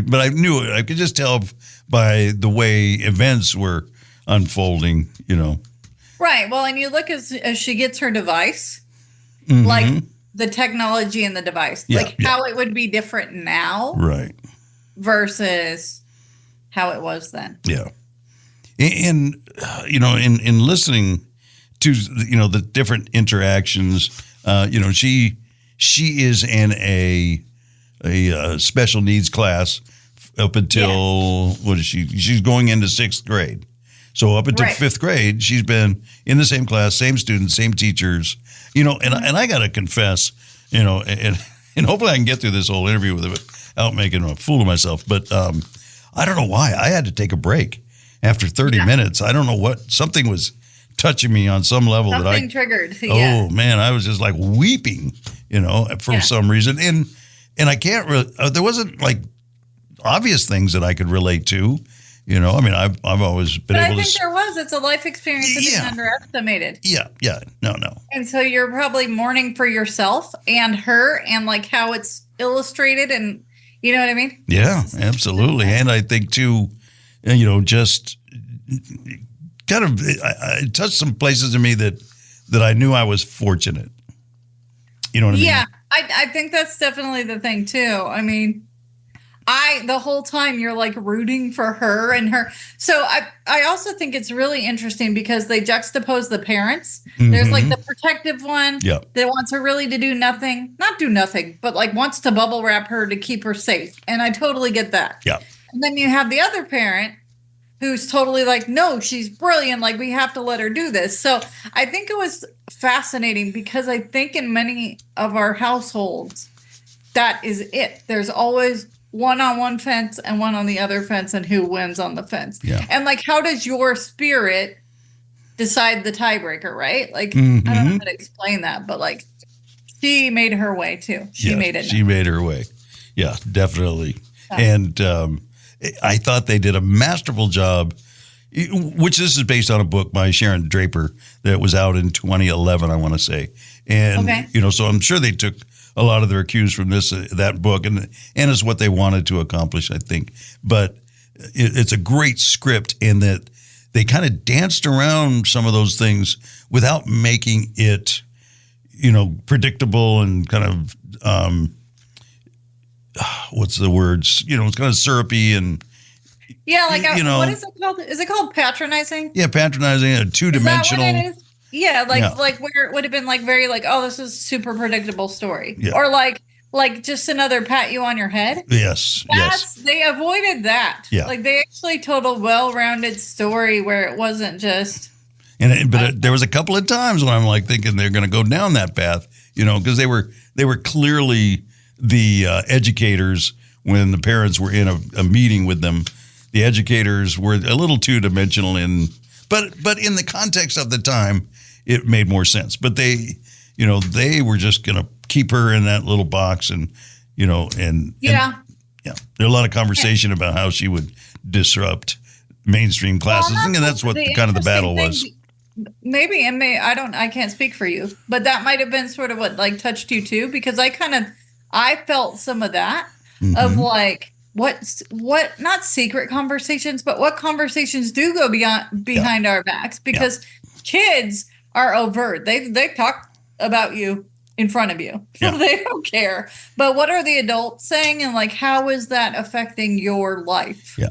but I knew it. I could just tell by the way events were unfolding, Right. Well, and you look as she gets her device, Mm-hmm. like the technology in the device, how it would be different now. Right. Versus how it was then. Yeah. And, in listening to, the different interactions, she is in a special needs class up until, what is she? She's going into 6th grade. So up until 5th grade, she's been in the same class, same students, same teachers, and I got to confess, and hopefully I can get through this whole interview without making a fool of myself. But I don't know why. I had to take a break after 30 minutes. I don't know what, something was touching me on some level. Something triggered. Oh, man, I was just like weeping, for some reason. And I can't really, there wasn't like obvious things that I could relate to. I've always been able to. I think there was. It's a life experience that's been underestimated. Yeah. No. And so you're probably mourning for yourself and her and like how it's illustrated and you know what I mean? Yeah, absolutely. And I think too, just kind of, it touched some places in me that I knew I was fortunate. You know what I mean? Yeah, I think that's definitely the thing too. I mean, the whole time you're like rooting for her and her. So I also think it's really interesting because they juxtapose the parents. Mm-hmm. There's like the protective one that wants her really to do nothing, not do nothing, but like wants to bubble wrap her to keep her safe. And I totally get that. Yeah. And then you have the other parent who's totally like, no, she's brilliant. Like we have to let her do this. So I think it was fascinating because I think in many of our households, that is it. There's always one on one fence and one on the other fence and who wins on the fence. Yeah. And like, how does your spirit decide the tiebreaker, right? Like, I don't know how to explain that, but like she made her way too. She made it. She made her way. Yeah, definitely. And I thought they did a masterful job, which this is based on a book by Sharon Draper that was out in 2011, I want to say. And, so I'm sure they took a lot of their cues from that book, and is what they wanted to accomplish, I think. But it's a great script in that they kind of danced around some of those things without making it, predictable and kind of, what's the words? It's kind of syrupy and. Yeah, like, what is it called? Is it called patronizing? Yeah, patronizing, two-dimensional. Is that what it is? Yeah, like where it would have been like very like, oh, this is super predictable story. Yeah. Or like just another pat you on your head. Yes. They avoided that. Yeah. Like they actually told a well-rounded story where it wasn't just. But there was a couple of times when I'm like thinking they're going to go down that path, because they were clearly the educators when the parents were in a meeting with them. The educators were a little two-dimensional but in the context of the time, it made more sense. But they were just going to keep her in that little box and there's a lot of conversation about how she would disrupt mainstream classes. And that's what kind of the battle was. Maybe, and I can't speak for you, but that might have been sort of what like touched you too, because I felt some of that of like, what not secret conversations, but what conversations do go behind our backs, because kids are overt. They talk about you in front of you. So they don't care. But what are the adults saying, and like how is that affecting your life? Yeah.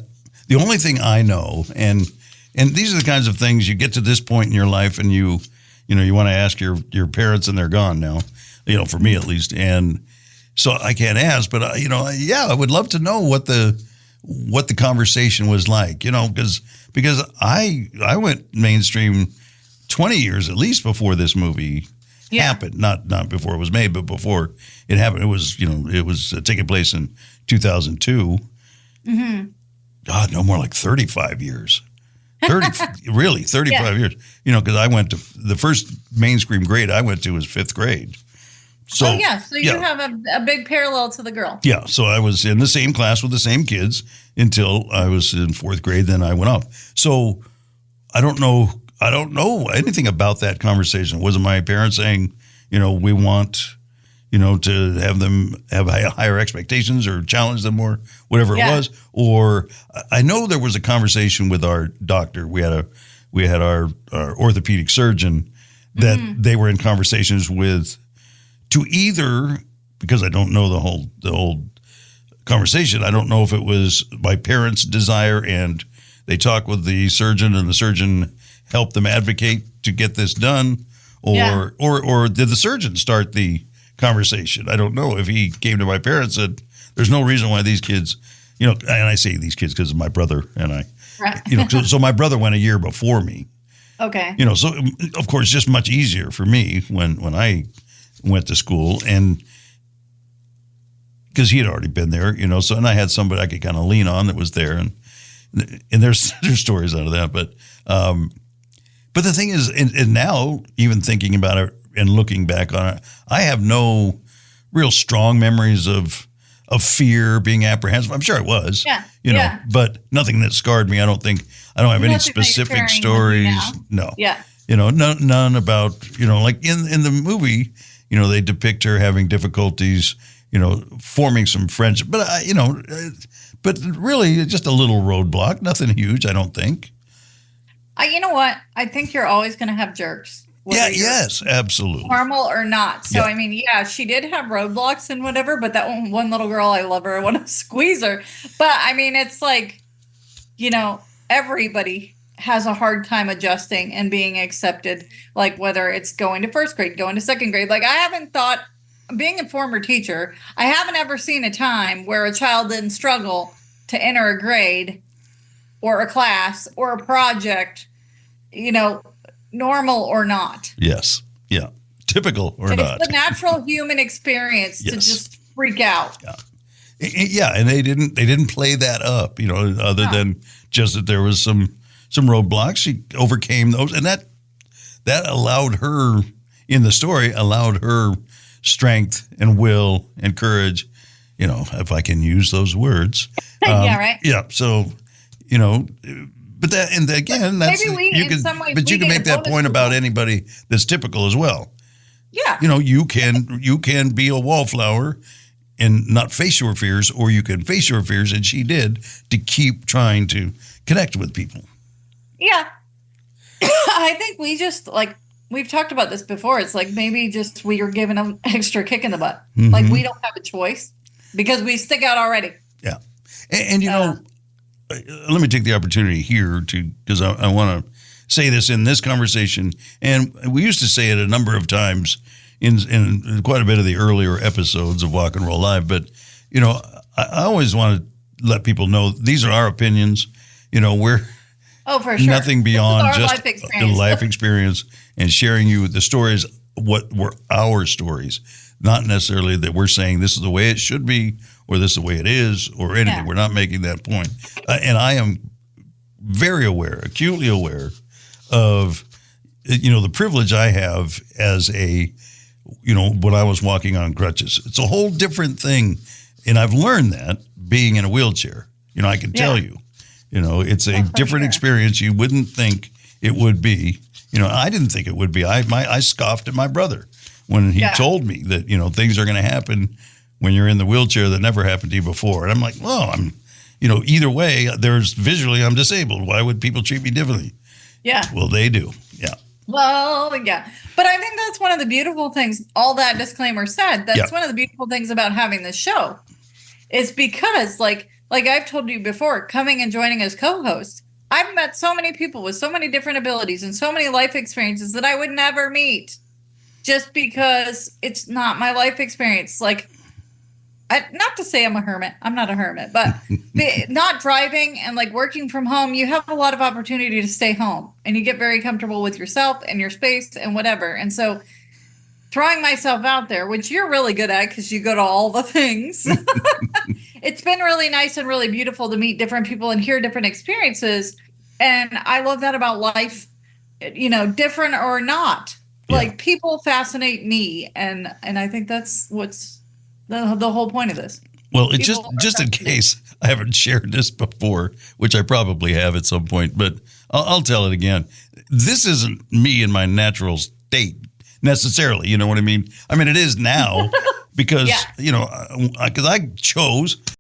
The only thing I know, and these are the kinds of things you get to this point in your life and you want to ask your parents and they're gone now, for me at least. And so I can't ask, but I would love to know what the conversation was like, because I went mainstream 20 years at least before this movie happened. Not before it was made, but before it happened. It was taking place in 2002. Mm-hmm. God, no more like 35 years. 35 years. Because I went to the first mainstream grade I went to was 5th grade. So, you have a big parallel to the girl. Yeah, so I was in the same class with the same kids until I was in 4th grade. Then I went up. So I don't know anything about that conversation. Was it my parents saying, we want, to have them have higher expectations or challenge them more, whatever it was. Or I know there was a conversation with our doctor. We had our orthopedic surgeon that they were in conversations with to either, because I don't know the whole conversation. I don't know if it was my parents' desire and they talked with the surgeon and the surgeon helped them advocate to get this done, or did the surgeon start the conversation? I don't know if he came to my parents and said, there's no reason why these kids, and I say these kids because of my brother and I, so my brother went a year before me. Okay. So of course, just much easier for me when I went to school, and because he had already been there, so, and I had somebody I could kind of lean on that was there, and there's stories out of that, but the thing is, and now even thinking about it and looking back on it, I have no real strong memories of fear, being apprehensive. I'm sure it was, but nothing that scarred me. I don't have any specific stories. No. Yeah. None about, like in the movie, they depict her having difficulties, forming some friendship, but but really just a little roadblock, nothing huge, I don't think. You know what? I think you're always going to have jerks. Yes, absolutely. Normal or not. So, I mean, she did have roadblocks and whatever, but that one little girl, I love her. I want to squeeze her. But, I mean, it's like, everybody has a hard time adjusting and being accepted, like whether it's going to first grade, going to second grade. Like, I haven't thought, being a former teacher, I haven't ever seen a time where a child didn't struggle to enter a grade or a class or a project, normal or not. Yes. Yeah. Typical or not. It's the natural human experience to just freak out. Yeah. Yeah. And they didn't play that up, other than just that there was some roadblocks. She overcame those. And that allowed her, in the story, strength and will and courage, if I can use those words. Yeah, right. Yeah. So, but that, and again, that's, you can make that point about anybody that's typical as well. Yeah. You can be a wallflower and not face your fears, or you can face your fears, and she did, to keep trying to connect with people. Yeah. I think we just, we've talked about this before. It's like maybe just we were given an extra kick in the butt. Mm-hmm. Like we don't have a choice because we stick out already. Yeah. And let me take the opportunity here because I want to say this in this conversation. And we used to say it a number of times in quite a bit of the earlier episodes of Walk and Roll Live. But, I always want to let people know these are our opinions. We're for sure. Nothing beyond just the life experience and sharing you the stories, what were our stories, not necessarily that we're saying this is the way it should be or this is the way it is or anything. Yeah. We're not making that point. And I am very aware, acutely aware of, the privilege I have as when I was walking on crutches. It's a whole different thing. And I've learned that being in a wheelchair, I can tell you. It's a different experience. You wouldn't think it would be. I didn't think it would be. I scoffed at my brother when he told me that, things are going to happen when you're in the wheelchair that never happened to you before. And I'm like, well, I'm, either way, visually I'm disabled. Why would people treat me differently? Yeah. Well, they do. Yeah. Well, yeah. But I think that's one of the beautiful things, all that disclaimer said, that's one of the beautiful things about having this show is because like I've told you before, coming and joining as co-host, I've met so many people with so many different abilities and so many life experiences that I would never meet just because it's not my life experience. Not to say I'm a hermit. I'm not a hermit, but not driving and working from home, you have a lot of opportunity to stay home and you get very comfortable with yourself and your space and whatever. And so throwing myself out there, which you're really good at because you go to all the things. It's been really nice and really beautiful to meet different people and hear different experiences. And I love that about life, different or not. People fascinate me. And I think that's what's the whole point of this. Well, it's just in case I haven't shared this before, which I probably have at some point, but I'll tell it again. This isn't me in my natural state necessarily. You know what I mean? I mean, it is now, because Yeah. because I chose